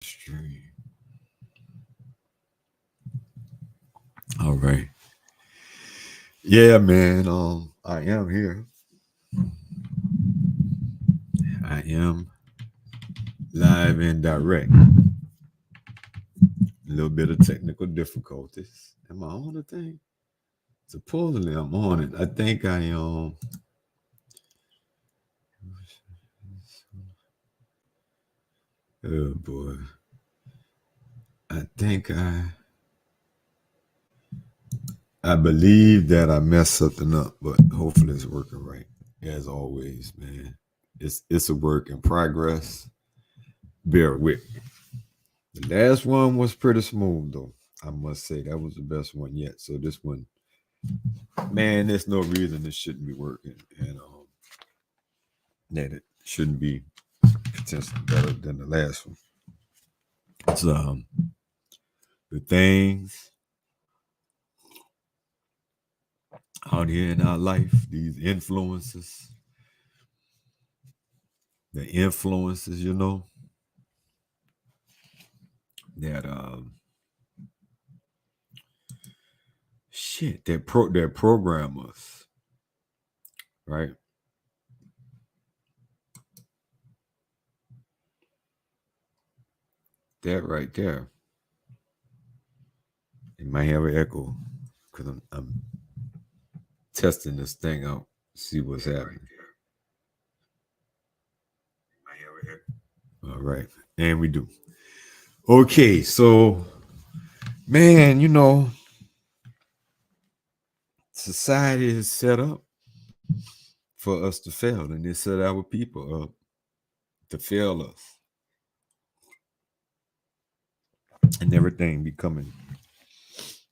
Stream. All right. Yeah, man. I am here. I am live and direct. A little bit of technical difficulties. Am I on the thing? Supposedly I'm on it. I think I oh boy. I think I believe that I messed something up, but hopefully it's working right. As always, man. It's a work in progress. Bear with me. The last one was pretty smooth though. I must say that was the best one yet. So this one, man, there's no reason this shouldn't be working, and that it shouldn't be potentially better than the last one. It's the things out here in our life, these influences, the influences, that shit that program us, right? That right there. It might have an echo because I'm testing this thing out, see what's happening. All right, and we do. Okay, so man, society is set up for us to fail, and they set our people up to fail us, and everything be coming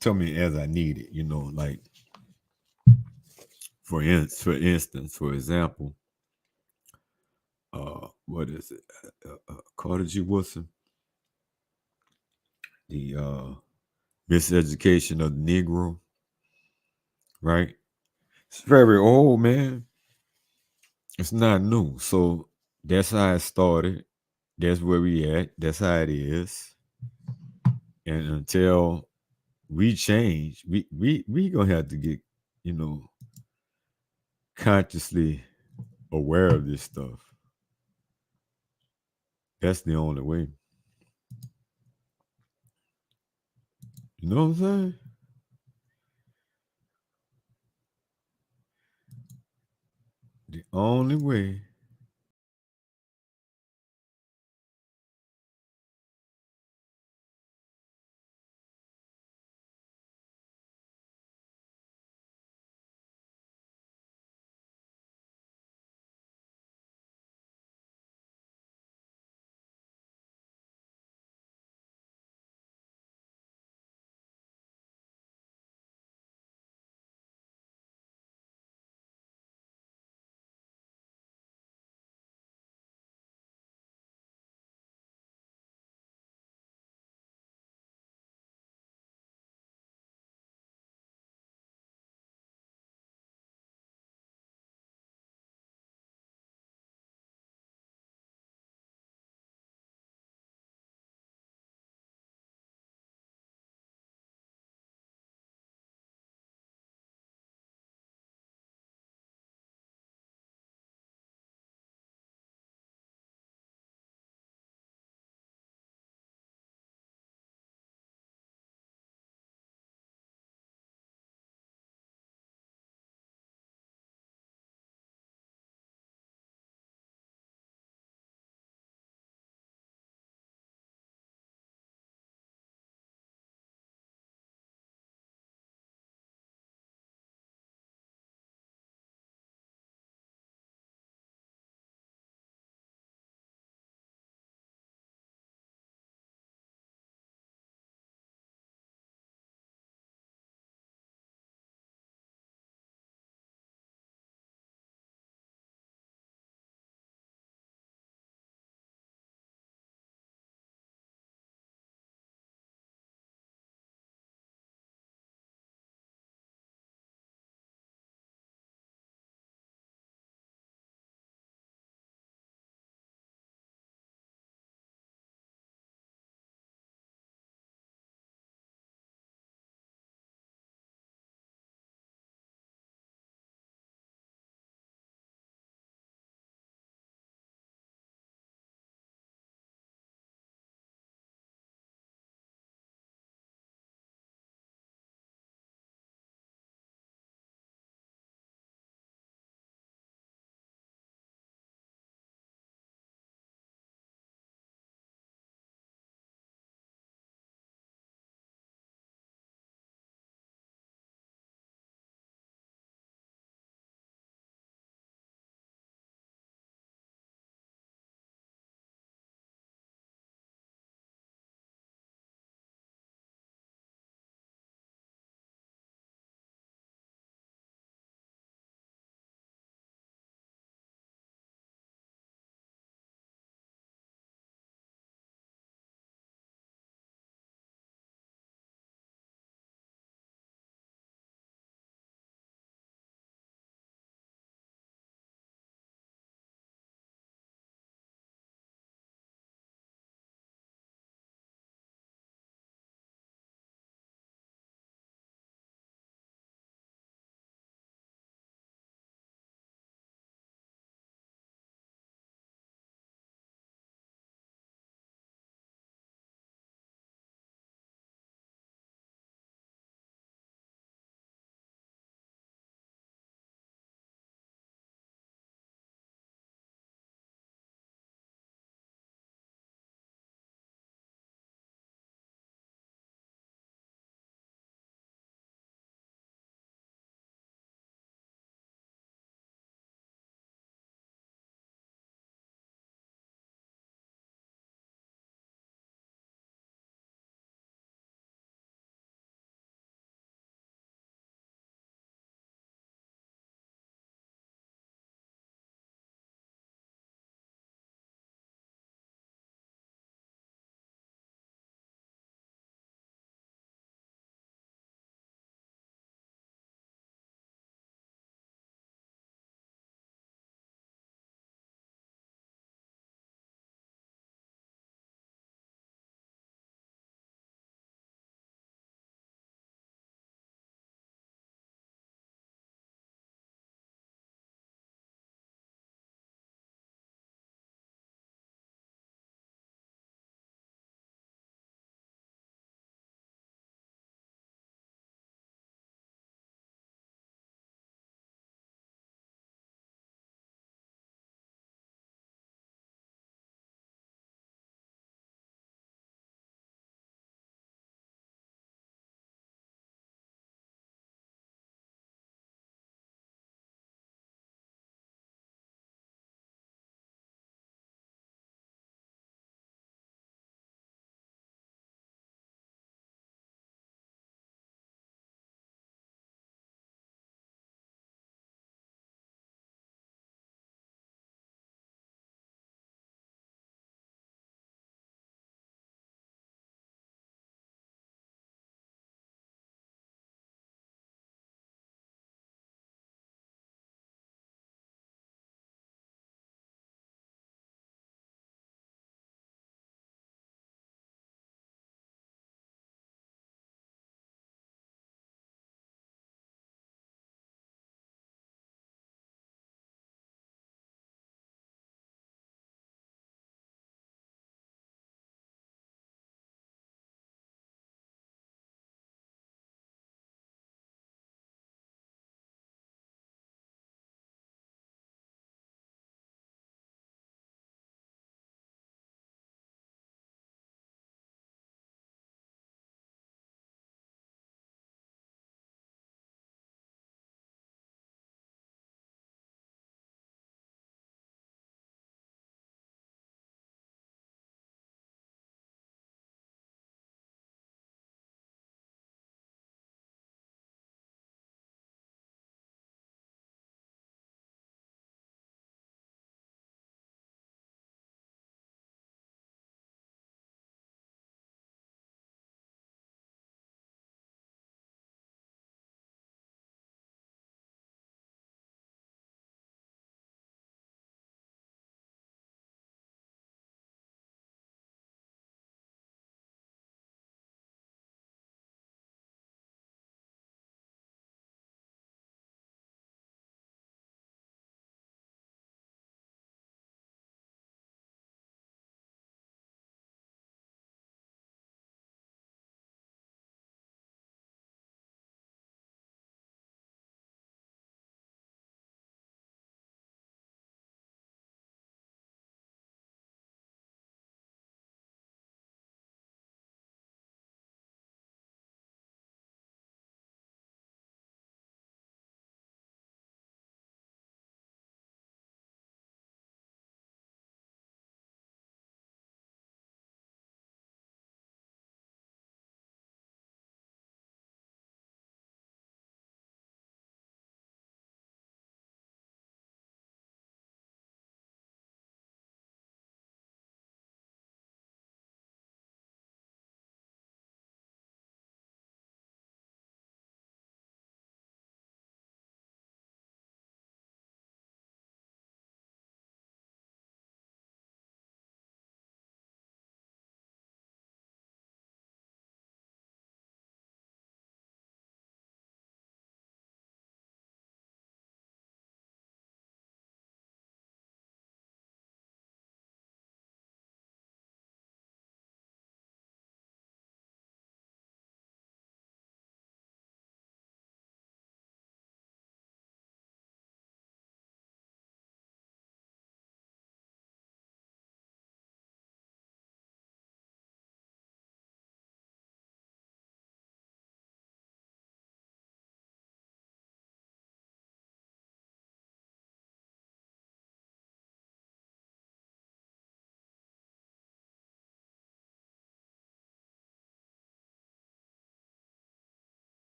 to me as I need it. Like for instance, for example, what is it? Carter G. Woodson, the miseducation of the Negro, right? It's very old, man. It's not new. So that's how it started. That's where we at. That's how it is. And until we change, we gonna have to get, you know, consciously aware of this stuff. That's the only way. You know what I'm saying? The only way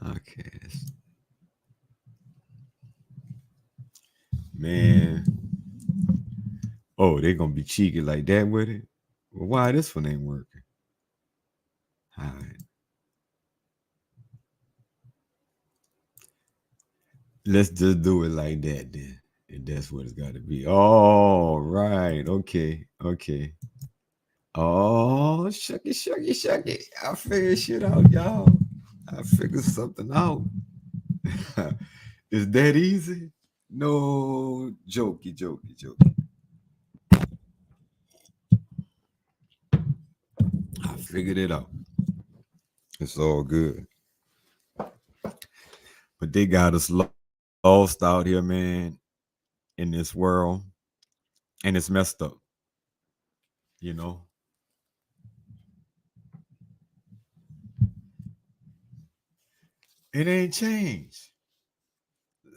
Okay. Man. Oh, they gonna be cheeky like that with it? Well, why this one ain't working? All right. Let's just do it like that then. And that's what it's gotta be. All right. Okay. Okay. Oh, shucky, shucky, shucky. I figured shit out, y'all. I figured something out. Is that easy? No, jokey, jokey, jokey. I figured it out. It's all good. But they got us lost out here, man, in this world. And it's messed up, you know? It ain't changed.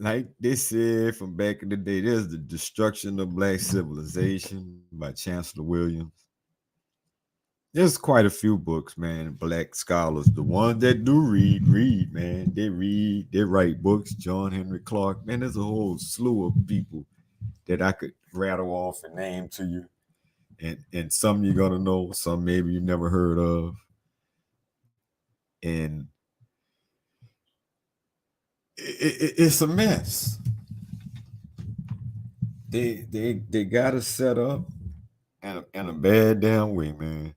Like they said from back in the day, there's the Destruction of Black Civilization by Chancellor Williams. There's quite a few books, man. Black scholars, the ones that do read, man. They read, they write books. John Henry Clark, man. There's a whole slew of people that I could rattle off and name to you, and some you're gonna know, some maybe you never heard of, and it's a mess. They got us set up in a bad damn way, man.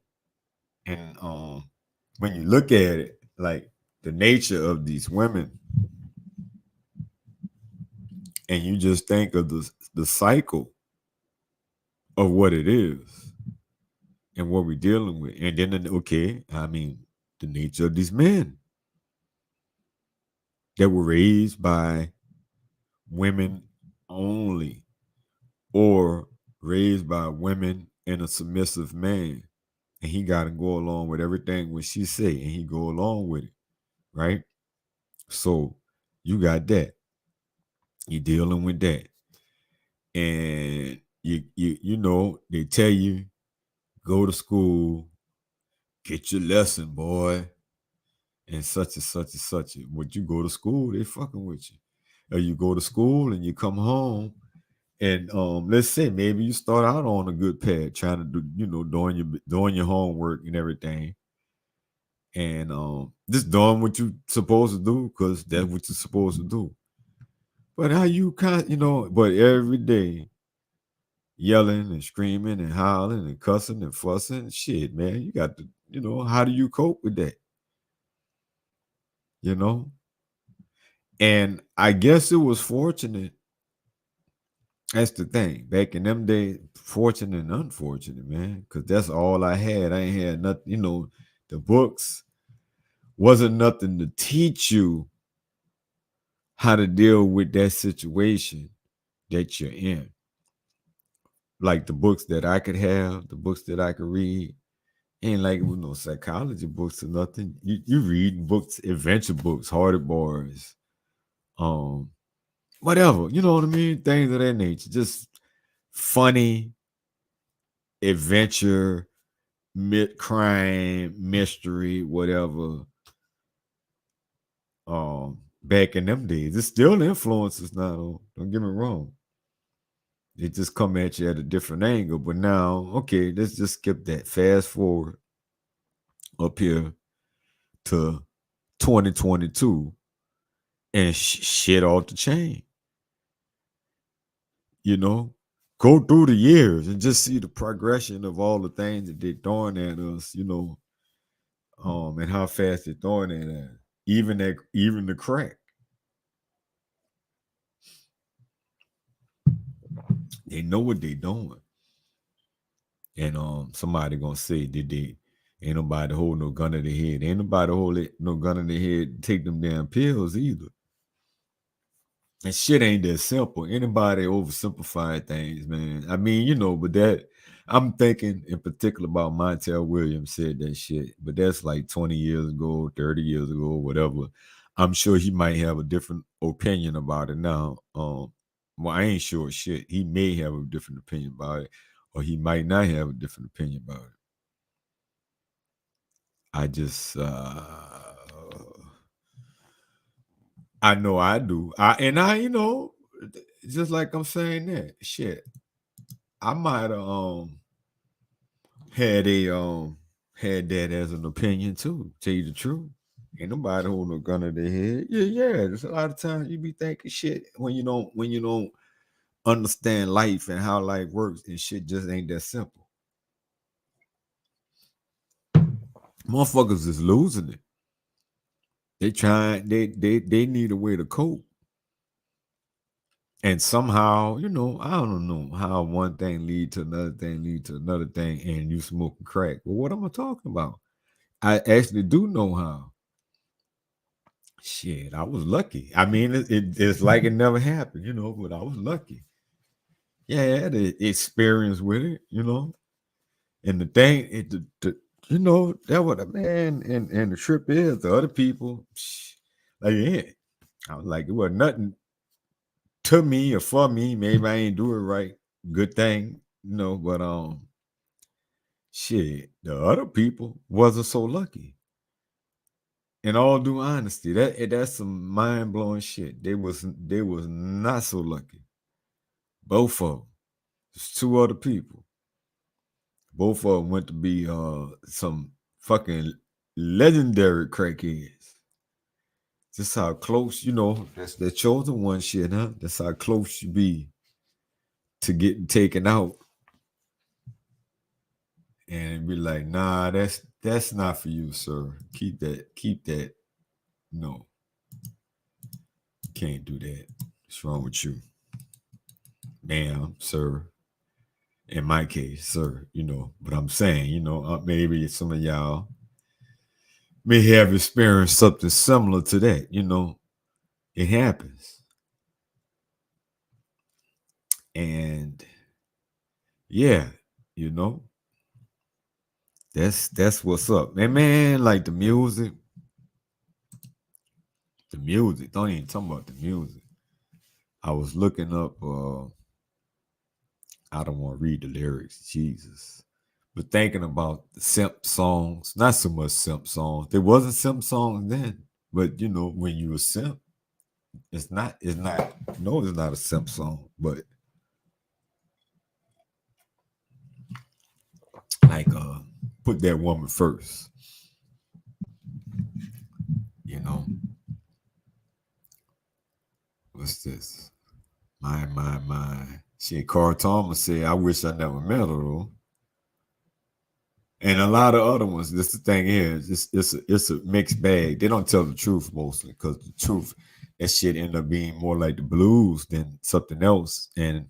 And when you look at it, like the nature of these women, and you just think of the cycle of what it is and what we're dealing with, and then okay, I mean the nature of these men that were raised by women only, or raised by women and a submissive man, and he got to go along with everything what she say, and he go along with it, right? So you got that. You're dealing with that, and you know they tell you go to school, get your lesson, boy, and such and such and such. When you go to school, they fucking with you. Or you go to school and you come home, and let's say maybe you start out on a good path, trying to do, doing your homework and everything, and just doing what you supposed to do because that's what you're supposed to do. But how you but every day yelling and screaming and howling and cussing and fussing, shit, man, you got to, how do you cope with that? You know? And I guess it was fortunate. That's the thing. Back in them days, fortunate and unfortunate, man, because that's all I had. I ain't had nothing, the books wasn't nothing to teach you how to deal with that situation that you're in. Like the books that I could have, the books that I could read, ain't like with no psychology books or nothing. You read books, adventure books, Hardy Boys, whatever, you know what I mean? Things of that nature. Just funny adventure, crime, mystery, whatever. Back in them days. It's still influences now, though. Don't get me wrong. They just come at you at a different angle. But now, okay, let's just skip that. Fast forward up here to 2022 and shit off the chain. Go through the years and just see the progression of all the things that they're throwing at us, and how fast they're throwing it at. Even the crack. They know what they're doing. And somebody gonna say, did they ain't nobody hold no gun to their head. Ain't nobody hold no gun in their head, take them damn pills either. And shit ain't that simple. Anybody oversimplify things, man. I mean, but that I'm thinking in particular about Montel Williams said that shit, but that's like 20 years ago, 30 years ago, whatever. I'm sure he might have a different opinion about it now. Well, I ain't sure shit. He may have a different opinion about it, or he might not have a different opinion about it. I just I know I do. Just like I'm saying that shit. I might have had a had that as an opinion too. Tell you the truth, ain't nobody holding a gun to their head. Yeah. There's a lot of times you be thinking shit when you don't understand life and how life works, and shit just ain't that simple. Motherfuckers is losing it. They trying. They need a way to cope. And somehow, I don't know how one thing lead to another thing, and you smoking crack. Well, what am I talking about? I actually do know how. Shit, I was lucky. I mean, it's like it never happened, but I was lucky. Yeah, I had an experience with it, And the thing, that what a man and the trip is, the other people, like, yeah. I was like, it wasn't nothing to me or for me. Maybe I ain't do it right. Good thing, but shit, the other people wasn't so lucky. In all due honesty, that's some mind blowing shit. They was not so lucky. Both of them. There's two other people. Both of them went to be some fucking legendary crackheads. Just how close, that's the chosen one shit, huh? That's how close you be to getting taken out. And be like, nah, that's not for you, sir. Keep that. No, can't do that. What's wrong with you? Ma'am, sir. In my case, sir, but I'm saying, maybe some of y'all may have experienced something similar to that, it happens. And yeah, that's what's up. And man, like the music, don't even talk about the music. I was looking up, I don't want to read the lyrics, Jesus. But thinking about the simp songs, not so much simp songs. There wasn't simp songs then, but when you were simp, it's not, no, it's not a simp song, but like put that woman first, you know. What's this? My. Shit, Carl Thomas said, I wish I never met her though. And a lot of other ones. This the thing is, it's a mixed bag. They don't tell the truth mostly because the truth, that shit end up being more like the blues than something else. And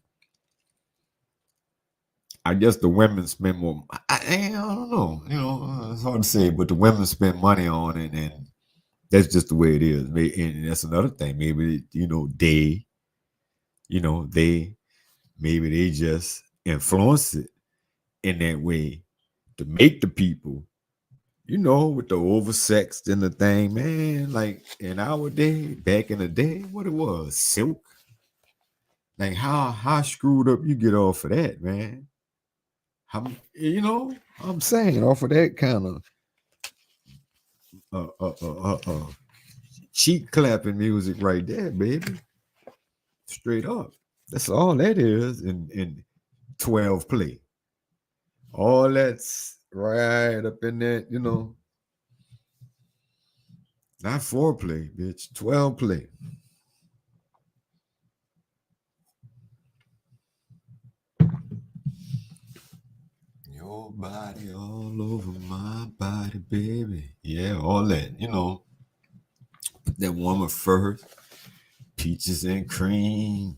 I guess the women spend more. I don't know. It's hard to say, but the women spend money on it, and that's just the way it is. And that's another thing. Maybe they maybe they just influence it in that way to make the people, with the oversexed and the thing, man. Like in our day, back in the day, what it was, silk. Like how screwed up you get off of that, man. I'm saying off of that kind of cheek clapping music right there, baby. Straight up. That's all that is in 12 play. All that's right up in that, not 4 play, bitch. 12 play. Your body all over my body, baby. Yeah, all that, Put that woman first. Peaches and cream.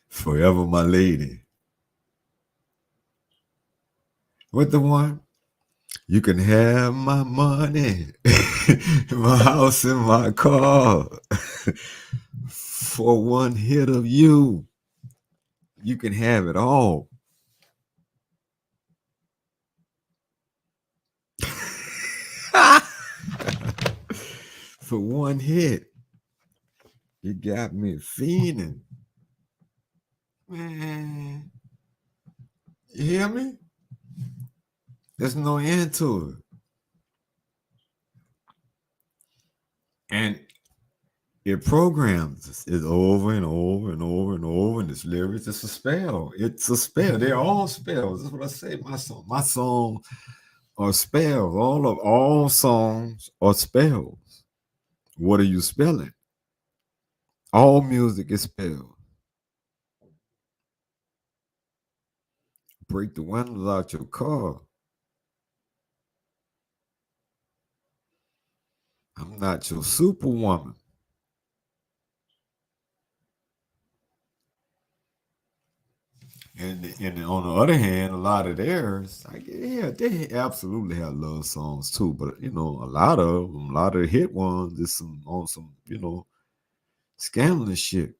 Forever my lady. What the one? You can have my money, my house and my car. For one hit of you, you can have it all. For one hit. It got me fiending. Man, you hear me? There's no end to it. And it programs it over and over and over and over. And this lyrics, it's a spell. It's a spell. They're all spells. That's what I say. My song are spells. All songs are spells. What are you spelling? All music is spells. Break the windows out your car. I'm not your superwoman. And on the other hand, a lot of theirs, yeah, they absolutely have love songs too. But a lot of them, a lot of the hit ones, is some scandalous shit.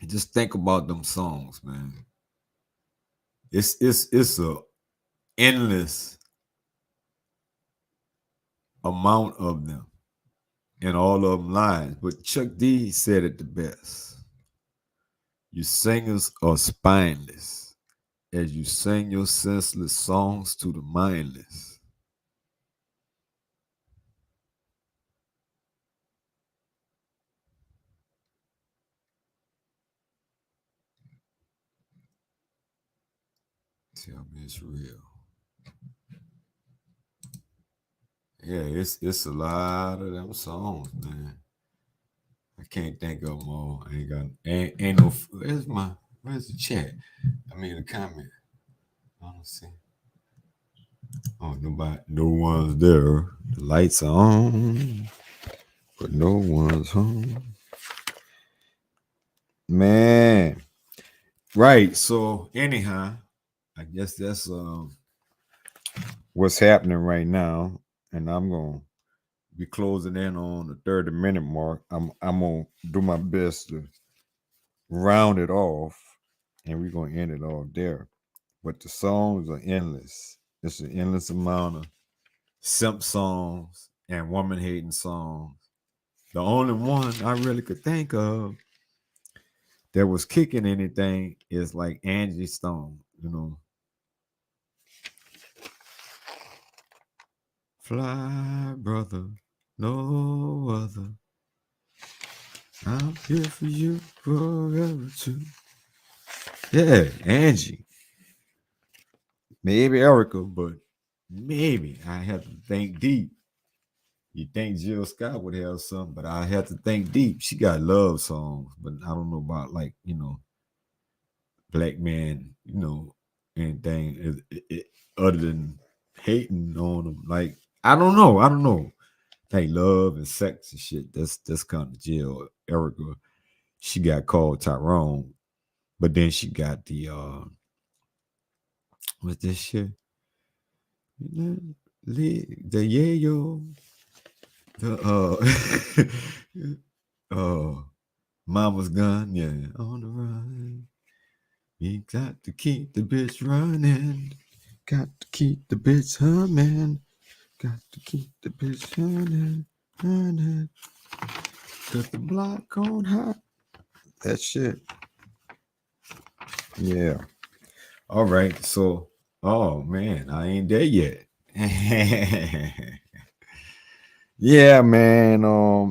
Just think about them songs, man. It's a endless amount of them, and all of them lines. But Chuck D said it the best. You singers are spineless as you sing your senseless songs to the mindless. Tell me it's real. Yeah, it's a lot of them songs, man. I can't think of them all. I ain't no. Where's the chat? I mean the comment. I don't see. Oh, no one's there. The lights are on, but no one's home. Man, right. So anyhow, I guess that's what's happening right now, and I'm gonna be closing in on the 30-minute mark. I'm gonna do my best to round it off, and we're gonna end it all there. But the songs are endless. It's an endless amount of simp songs and woman hating songs. The only one I really could think of that was kicking anything is like Angie Stone, Fly, brother, no other. I'm here for you forever too. Yeah, Angie. Maybe Erica, but maybe I have to think deep. You think Jill Scott would have some, but I have to think deep. She got love songs, but I don't know about like, black man, anything other than hating on them. Like, I don't know. I don't know. Like love and sex and shit. That's kind of Jill. Erica, she got called Tyrone, but then she got the what's this shit? The yayo, the mama's gun, yeah, on the run. We got to keep the bitch running. Got to keep the bitch humming. Got to keep the bitch running, running. Got the block on hot. That shit. Yeah. All right. So, oh man, I ain't there yet. Yeah, man.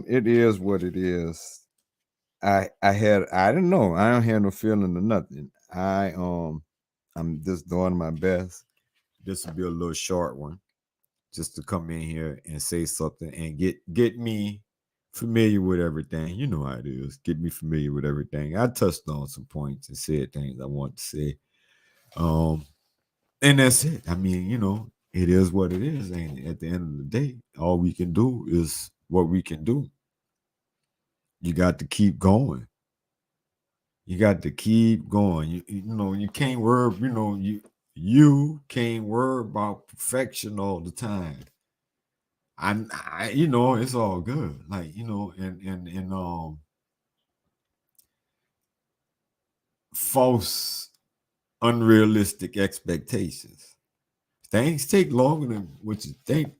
It is what it is. I don't know. I don't have no feeling or nothing. I'm just doing my best. This will be a little short one, just to come in here and say something and get me familiar with everything. You know how it is. Get me familiar with everything. I touched on some points and said things I want to say. And that's it. I mean, it is what it is. And at the end of the day, all we can do is what we can do. You got to keep going. You got to keep going. You can't worry, you can't worry about perfection all the time. It's all good. Like, and false, unrealistic expectations. Things take longer than what you think.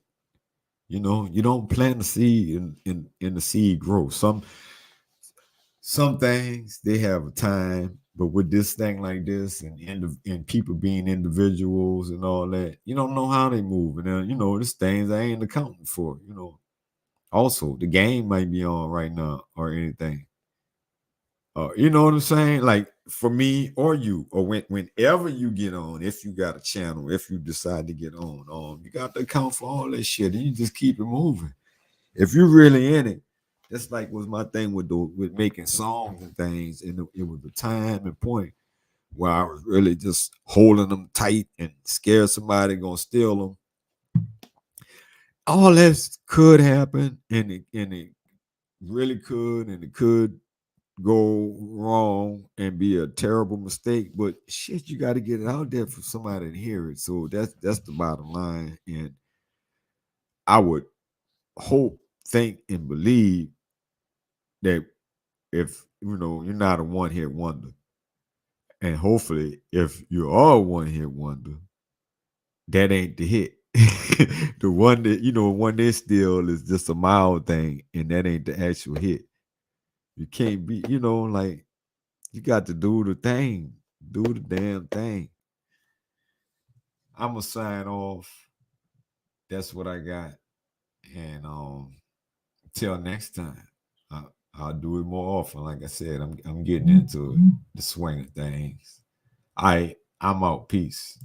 You know, you don't plant the seed in the seed grow. Some things they have a time, but with this thing like this and people being individuals and all that, you don't know how they move. And then, you know, there's things I ain't accounting for, you know. Also, the game might be on right now or anything. You know what I'm saying? Like for me or you, or whenever you get on, if you got a channel, if you decide to get on, you got to account for all that shit, and you just keep it moving. If you're really in it, that's like was my thing with making songs and things, and it was a time and point where I was really just holding them tight and scared somebody gonna steal them. All that could happen, and it really could, and it could go wrong and be a terrible mistake. But shit, you got to get it out there for somebody to hear it. So that's the bottom line. And I would hope, think, and believe that if you know you're not a one hit wonder, and hopefully if you are a one hit wonder, that ain't the hit. The one that one that still is just a mild thing, and that ain't the actual hit. You can't be, like you got to do the thing, do the damn thing. I'm gonna sign off. That's what I got, and till next time, I'll do it more often. Like I said, I'm getting into it, the swing of things. I'm out. Peace.